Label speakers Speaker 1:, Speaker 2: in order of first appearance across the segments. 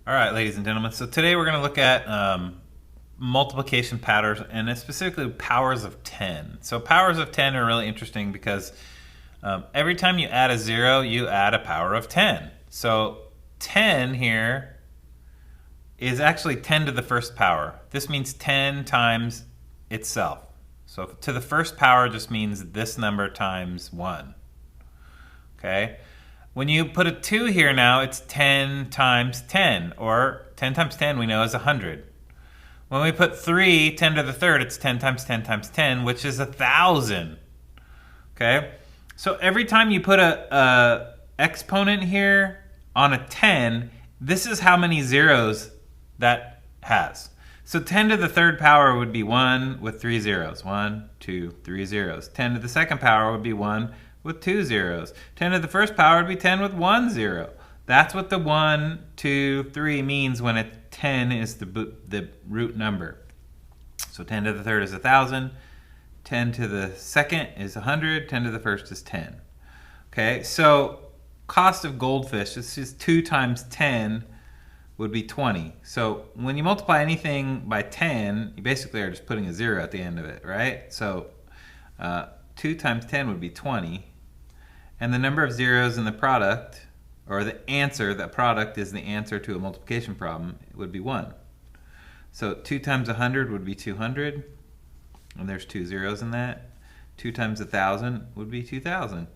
Speaker 1: All right, ladies and gentlemen. So today we're going to look at multiplication patterns and specifically powers of 10. So powers of 10 are really interesting because every time you add a 0, you add a power of 10. So 10 here is actually 10 to the first power. This means 10 times itself. So to the first power just means this number times 1. Okay? When you put a 2 here now, it's 10 times 10, or 10 times 10 we know is 100. When we put 3, 10 to the third, it's 10 times 10 times 10, which is 1,000. Okay? So every time you put a exponent here on a 10, this is how many zeros that has. So 10 to the third power would be 1 with 3 zeros. 1, 2, 3 zeros. 10 to the second power would be 1 with 2 zeros. 10 to the first power would be 10 with 1 0. That's what the 1, 2, 3 means when a 10 is the root number. So 10 to the third is 1,000. 10 to the second is 100. 10 to the first is 10. Okay, so cost of goldfish, this is 2 times 10 would be 20. So when you multiply anything by 10, you basically are just putting a 0 at the end of it, right? So 2 times 10 would be 20. And the number of zeros in the product, or the answer, that product is the answer to a multiplication problem, it would be 1. So 2 times 100 would be 200, and there's 2 zeros in that. 2 times 1,000 would be 2,000.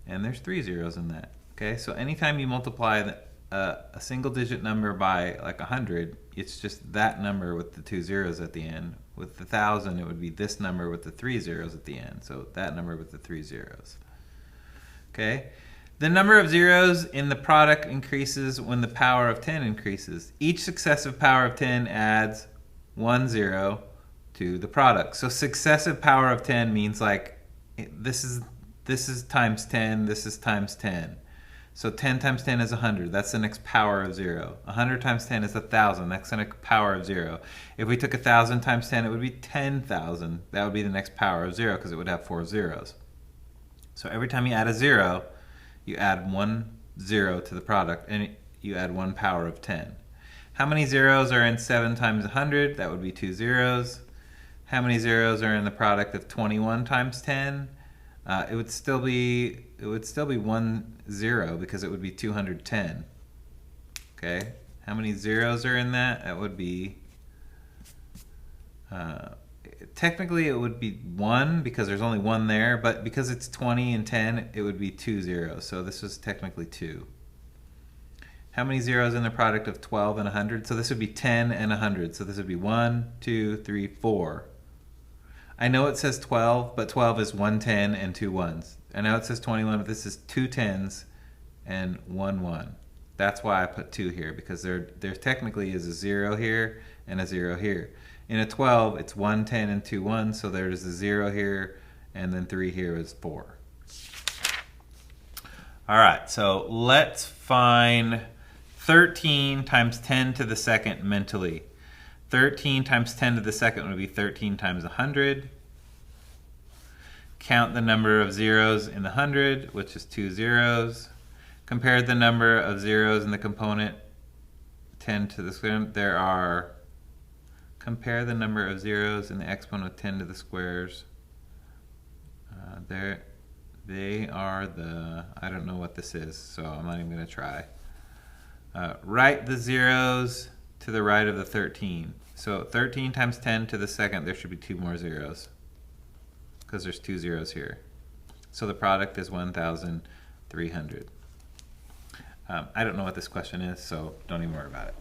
Speaker 1: And there's 3 zeros in that. Okay, so anytime you multiply a single digit number by like 100, it's just that number with the 2 zeros at the end. With 1,000, it would be this number with the 3 zeros at the end. So that number with the 3 zeros. Okay, the number of zeros in the product increases when the power of 10 increases. Each successive power of 10 adds 1 0 to the product. So successive power of 10 means like this is times 10, this is times 10. So 10 times 10 is 100. That's the next power of 0. 100 times 10 is 1,000. That's the next power of 0. If we took 1,000 times 10, it would be 10,000. That would be the next power of 0 because it would have 4 zeros. So every time you add a 0, you add 1 0 to the product, and you add 1 power of 10. How many zeros are in 7 times 100? That would be 2 zeros. How many zeros are in the product of 21 times 10? It would still be 1 0 because it would be 210. Okay, how many zeros are in that? That would be technically it would be 1 because there's only 1 there, but because it's 20 and 10, it would be 2 zeros. So this was technically 2. How many zeros in the product of 12 and 100? So this would be 10 and 100. So this would be 1, 2, 3, 4. I know it says 12, but 12 is 1 10 and 2 1s. I know it says 21, but this is 2 10s and 1 1. That's why I put 2 here, because there technically is a 0 here and a 0 here. In a 12, it's 1 10 and 2 1s, so there's a 0 here, and then 3 here is 4. All right, so let's find 13 times 10 to the second mentally. 13 times 10 to the second would be 13 times 100. Count the number of zeros in the 100, which is 2 zeros. Compare the number of zeros in the component 10 to the square. Compare the number of zeros in the exponent of 10 to the squares. They are the, I don't know what this is, so I'm not even going to try. Write the zeros to the right of the 13. So 13 times 10 to the second, there should be 2 more zeros because there's 2 zeros here. So the product is 1,300. I don't know what this question is, so don't even worry about it.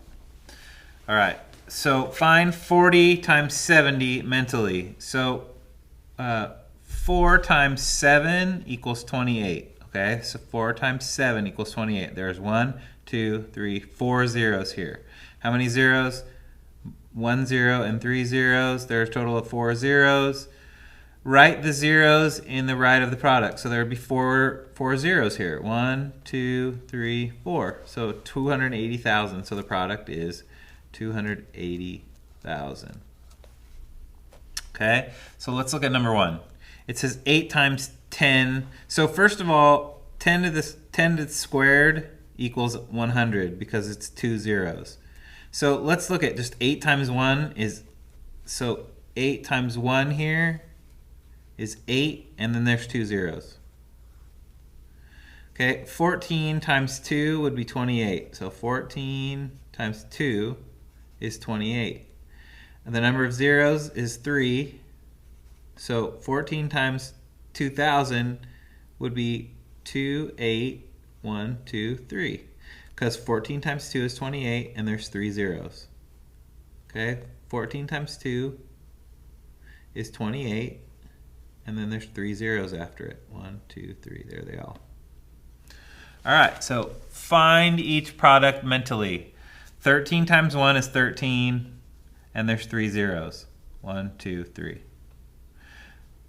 Speaker 1: All right, so find 40 times 70 mentally. So 4 times 7 equals 28. Okay, so 4 times 7 equals 28. There's 1, 2, 3, 4 zeros here. How many zeros? 1 0 and 3 zeros. There's a total of 4 zeros. Write the zeros in the right of the product. So there would be four zeros here. 1, 2, 3, 4. So 280,000. So the product is 280,000. Okay, so let's look at number 1. It says 8 times 10. So first of all, 10 to the squared equals 100 because it's 2 zeros. So let's look at just 8 times 1 is, so 8 times 1 here is 8, and then there's 2 zeros. Okay, 14 times 2 would be 28. So 14 times 2 is 28. And the number of zeros is 3. So 14 times 2000 would be 2, 8, 1, 2, 3. Because 14 times 2 is 28, and there's 3 zeros. Okay, 14 times 2 is 28, and then there's 3 zeros after it. 1, 2, 3, there they all. All right, so find each product mentally. 13 times 1 is 13, and there's 3 zeros. 1, 2, 3.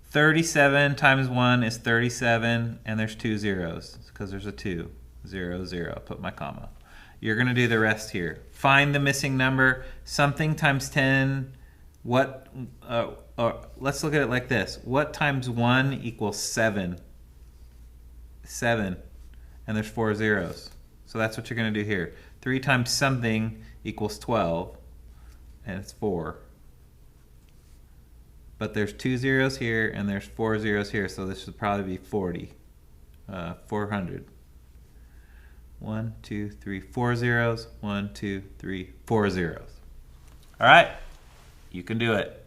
Speaker 1: 37 times 1 is 37, and there's 2 zeros because there's a 2. 0, 0. Put my comma. You're going to do the rest here. Find the missing number. Something times 10. What? Let's look at it like this. What times 1 equals 7? 7. And there's 4 zeros. So that's what you're going to do here. 3 times something equals 12, and it's 4. But there's 2 zeros here, and there's 4 zeros here, so this should probably be 40. 400. 1, 2, 3, 4 zeros. 1, 2, 3, 4 zeros. All right, you can do it.